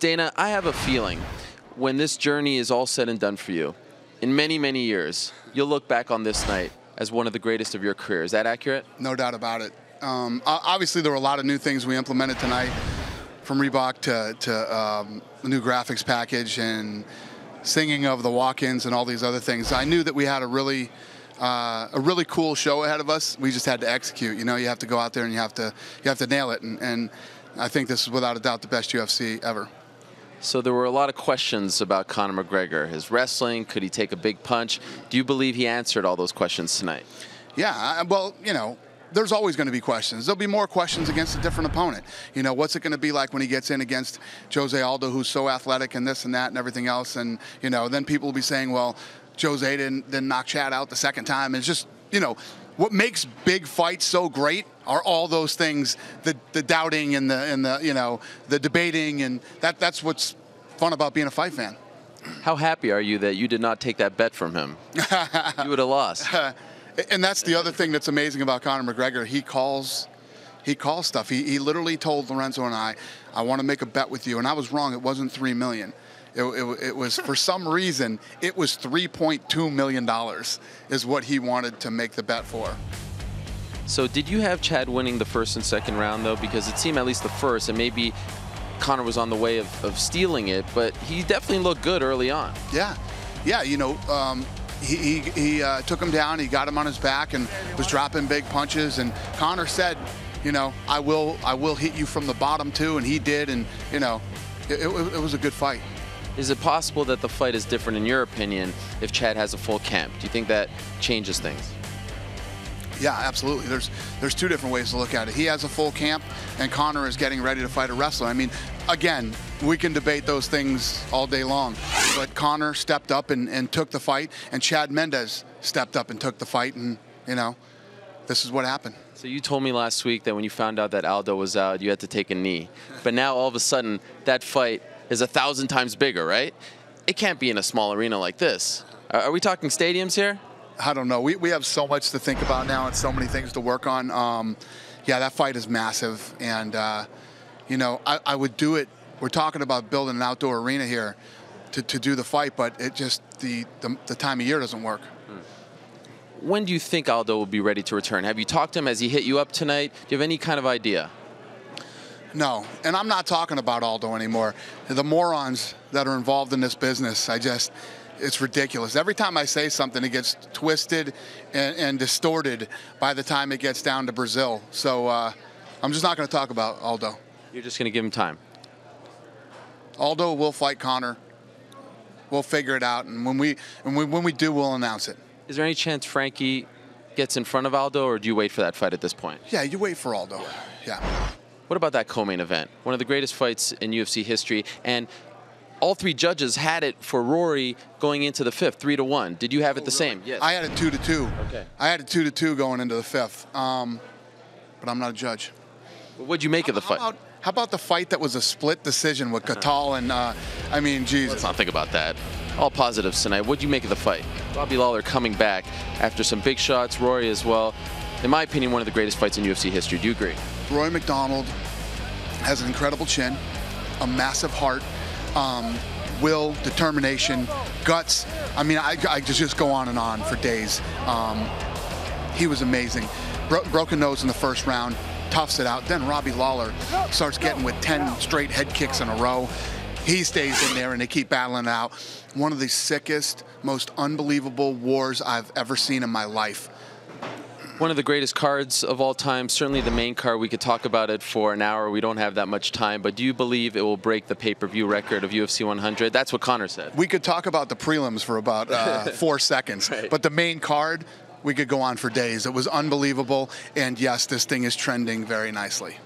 Dana, I have a feeling when this journey is all said and done for you, in many, many years, you'll look back on this night as one of the greatest of your career. Is that accurate? No doubt about it. Obviously, there were a lot of new things we implemented tonight, from Reebok to the new graphics package and singing of the walk-ins and all these other things. I knew that we had a really cool show ahead of us. We just had to execute. You know, you have to go out there and you have to nail it. And I think this is without a doubt the best UFC ever. So there were a lot of questions about Conor McGregor, his wrestling. Could he take a big punch? Do you believe he answered all those questions tonight? Yeah, well, you know, there's always going to be questions. There'll be more questions against a different opponent. You know, what's it going to be like when he gets in against Jose Aldo, who's so athletic and this and that and everything else? And, you know, then people will be saying, well, Jose didn't knock Chad out the second time. And it's just, you know, what makes big fights so great are all those things, the doubting and the you know, the debating, and that's what's fun about being a fight fan. How happy are you that you did not take that bet from him? You would have lost. And that's the other thing that's amazing about Conor McGregor. He calls stuff. He literally told Lorenzo and I want to make a bet with you, and I was wrong. It wasn't $3 million. It was, for some reason, it was $3.2 million is what he wanted to make the bet for. So did you have Chad winning the first and second round, though? Because it seemed at least the first, and maybe Conor was on the way of stealing it, but he definitely looked good early on. Yeah, you know, he took him down, he got him on his back and was dropping big punches, and Conor said, you know, I will hit you from the bottom too, and he did, and, you know, it was a good fight. Is it possible that the fight is different, in your opinion, if Chad has a full camp? Do you think that changes things? Yeah, absolutely. There's two different ways to look at it. He has a full camp, and Conor is getting ready to fight a wrestler. I mean, again, we can debate those things all day long, but Conor stepped up and took the fight, and Chad Mendes stepped up and took the fight, and, you know, this is what happened. So you told me last week that when you found out that Aldo was out, you had to take a knee. But now, all of a sudden, that fight is 1,000 times bigger, right? It can't be in a small arena like this. Are we talking stadiums here? I don't know. We have so much to think about now and so many things to work on. Yeah, that fight is massive. And, you know, I would do it. We're talking about building an outdoor arena here to do the fight, but it just, the time of year doesn't work. When do you think Aldo will be ready to return? Have you talked to him? Has he hit you up tonight? Do you have any kind of idea? No, and I'm not talking about Aldo anymore. The morons that are involved in this business, it's ridiculous. Every time I say something, it gets twisted and distorted by the time it gets down to Brazil. So I'm just not going to talk about Aldo. You're just going to give him time? Aldo will fight Conor. We'll figure it out, and when we do, we'll announce it. Is there any chance Frankie gets in front of Aldo, or do you wait for that fight at this point? Yeah, you wait for Aldo. Yeah. What about that co-main event? One of the greatest fights in UFC history, and all three judges had it for Rory going into the fifth, 3-1. Did you have it the same? Yes. I had it 2-2. Okay. I had it 2-2 going into the fifth, but I'm not a judge. Well, what'd you make of the fight? How about the fight that was a split decision with Catal and, I mean, Jesus. Let's not think about that. All positives tonight. What'd you make of the fight? Robbie Lawler coming back after some big shots, Rory as well. In my opinion, one of the greatest fights in UFC history. Do you agree? Roy McDonald has an incredible chin, a massive heart, will, determination, guts. I mean, I could just go on and on for days. He was amazing. Broken nose in the first round, toughs it out. Then Robbie Lawler starts getting with 10 straight head kicks in a row. He stays in there, and they keep battling it out. One of the sickest, most unbelievable wars I've ever seen in my life. One of the greatest cards of all time, certainly the main card. We could talk about it for an hour. We don't have that much time, but do you believe it will break the pay-per-view record of UFC 100? That's what Conor said. We could talk about the prelims for about 4 seconds, right. But the main card, we could go on for days. It was unbelievable, and yes, this thing is trending very nicely.